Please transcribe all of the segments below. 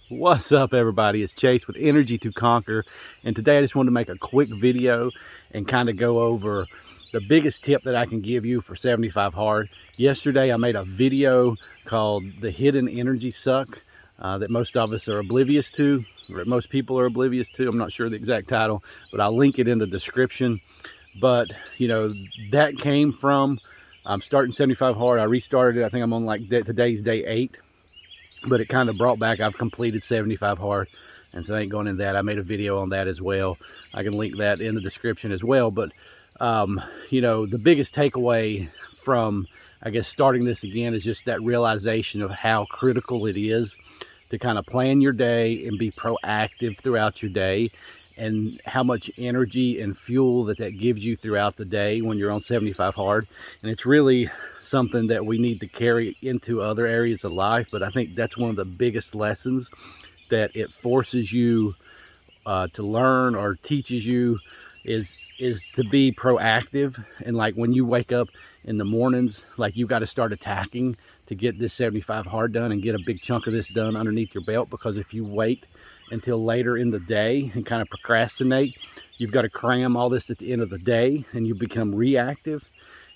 What's up, everybody? It's Chase with Energy to Conquer, and today I just wanted to make a quick video and kind of go over the biggest tip that I can give you for 75 hard. Yesterday I made a video called The Hidden Energy Suck that most of us are oblivious to, or most people are oblivious to. I'm not sure the exact title, but I'll link it in the description. But you know, that came from I'm starting 75 hard. I restarted it. I think I'm on like today's day 8. But it kind of brought back, I've completed 75 hard, and so I ain't going into that. I made a video on that as well. I can link that in the description as well. But you know, the biggest takeaway from, I guess, starting this again is just that realization of how critical it is to kind of plan your day and be proactive throughout your day, and how much energy and fuel that gives you throughout the day when you're on 75 hard. And it's really something that we need to carry into other areas of life, but I think that's one of the biggest lessons that it forces you to learn, or teaches you, is to be proactive. And like when you wake up in the mornings, like you got to start attacking to get this 75 hard done and get a big chunk of this done underneath your belt. Because if you wait until later in the day and kind of procrastinate, you've got to cram all this at the end of the day and you become reactive.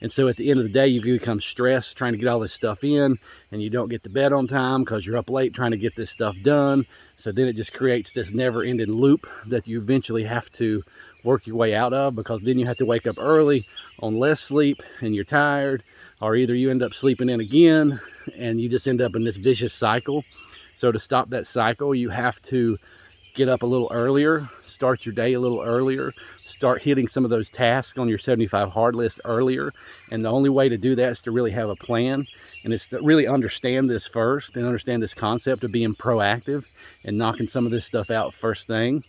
And so at the end of the day, you become stressed trying to get all this stuff in, and you don't get to bed on time because you're up late trying to get this stuff done. So then it just creates this never-ending loop that you eventually have to work your way out of, because then you have to wake up early on less sleep and you're tired, or either you end up sleeping in again and you just end up in this vicious cycle. So to stop that cycle, you have to get up a little earlier, start your day a little earlier, start hitting some of those tasks on your 75 hard list earlier. And the only way to do that is to really have a plan, and it's to really understand this first, and understand this concept of being proactive and knocking some of this stuff out first thing,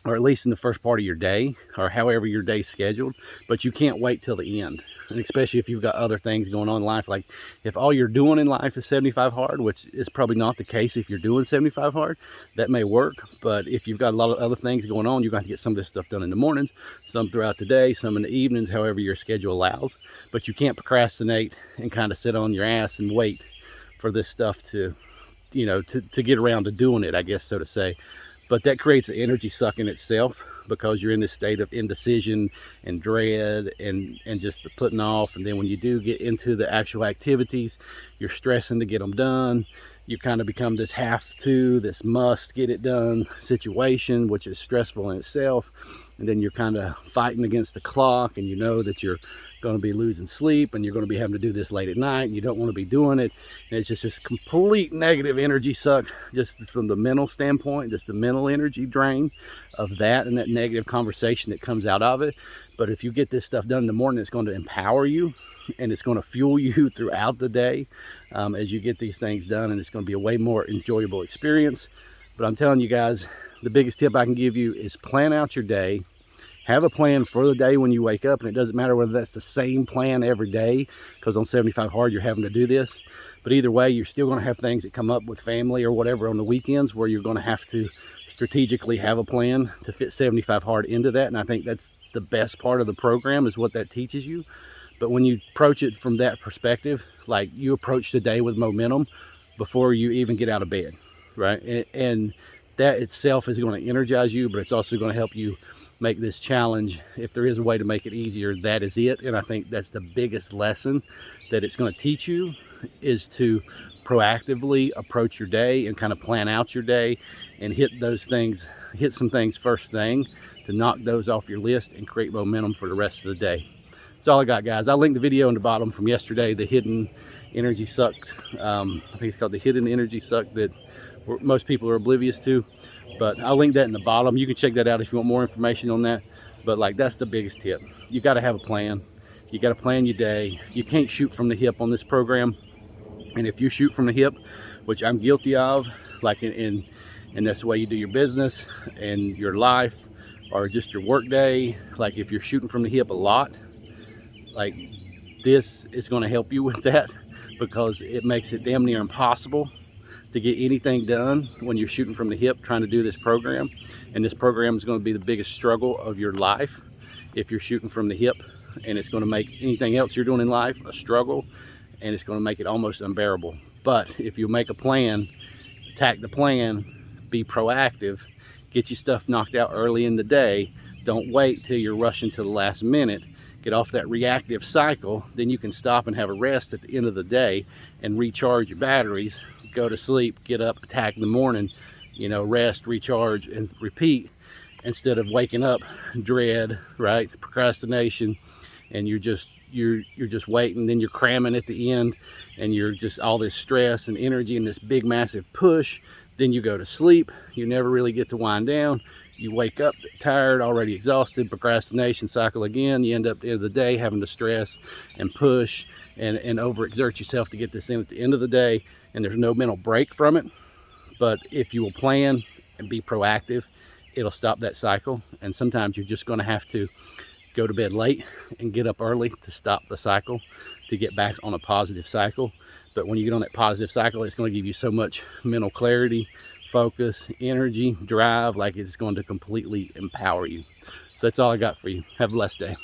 or at least in the first part of your day, or however your day's scheduled. But you can't wait till the end, and especially if you've got other things going on in life. Like if all you're doing in life is 75 hard, which is probably not the case. If you're doing 75 hard, that may work. But if you've got a lot of other things going on, you've got to get some of this stuff done in the mornings, some throughout the day, some in the evenings, however your schedule allows. But you can't procrastinate and kind of sit on your ass and wait for this stuff to, you know, to get around to doing it, I guess, so to say. But that creates an energy suck in itself, because you're in this state of indecision and dread and just the putting off. And then when you do get into the actual activities, you're stressing to get them done. You kind of become this this must get it done situation, which is stressful in itself. And then you're kind of fighting against the clock, and you know that you're going to be losing sleep, and you're going to be having to do this late at night, and you don't want to be doing it. And it's just this complete negative energy suck, just from the mental standpoint, just the mental energy drain of that, and that negative conversation that comes out of it. But if you get this stuff done in the morning, it's going to empower you, and it's going to fuel you throughout the day as you get these things done, and it's going to be a way more enjoyable experience. But I'm telling you guys, the biggest tip I can give you is plan out your day. Have a plan for the day when you wake up, and it doesn't matter whether that's the same plan every day, because on 75 hard you're having to do this. But either way, you're still going to have things that come up with family or whatever on the weekends, where you're going to have to strategically have a plan to fit 75 hard into that. And I think that's the best part of the program, is what that teaches you. But when you approach it from that perspective, like you approach the day with momentum before you even get out of bed, right? And that itself is going to energize you, but it's also going to help you make this challenge. If there is a way to make it easier, that is it. And I think that's the biggest lesson that it's going to teach you, is to proactively approach your day and kind of plan out your day and hit some things first thing, to knock those off your list and create momentum for the rest of the day. That's all I got, guys. I'll link the video in the bottom from yesterday, the hidden energy suck. I think it's called the hidden energy suck, that most people are oblivious to. But I'll link that in the bottom. You can check that out if you want more information on that. But like, that's the biggest tip. You got to have a plan. You got to plan your day. You can't shoot from the hip on this program. And if you shoot from the hip, which I'm guilty of, like and that's the way you do your business and your life, or just your work day. Like if you're shooting from the hip a lot, like this is going to help you with that, because it makes it damn near impossible to get anything done when you're shooting from the hip trying to do this program. And this program is going to be the biggest struggle of your life if you're shooting from the hip, and it's going to make anything else you're doing in life a struggle, and it's going to make it almost unbearable. But if you make a plan attack the plan, be proactive, get your stuff knocked out early in the day. Don't wait till you're rushing to the last minute. Get off that reactive cycle. Then you can stop and have a rest at the end of the day and recharge your batteries. Go to sleep, get up, attack in the morning, you know, rest, recharge, and repeat, instead of waking up dread, right, procrastination, and you're just waiting, then you're cramming at the end, and you're just all this stress and energy and this big massive push. Then you go to sleep, you never really get to wind down. You wake up tired, already exhausted, procrastination cycle again. You end up at the end of the day having to stress and push and overexert yourself to get this in at the end of the day, and there's no mental break from it. But if you will plan and be proactive, it'll stop that cycle. And sometimes you're just going to have to go to bed late and get up early to stop the cycle, to get back on a positive cycle. But when you get on that positive cycle, it's going to give you so much mental clarity, focus, energy, drive, like it's going to completely empower you. So that's all I got for you. Have a blessed day.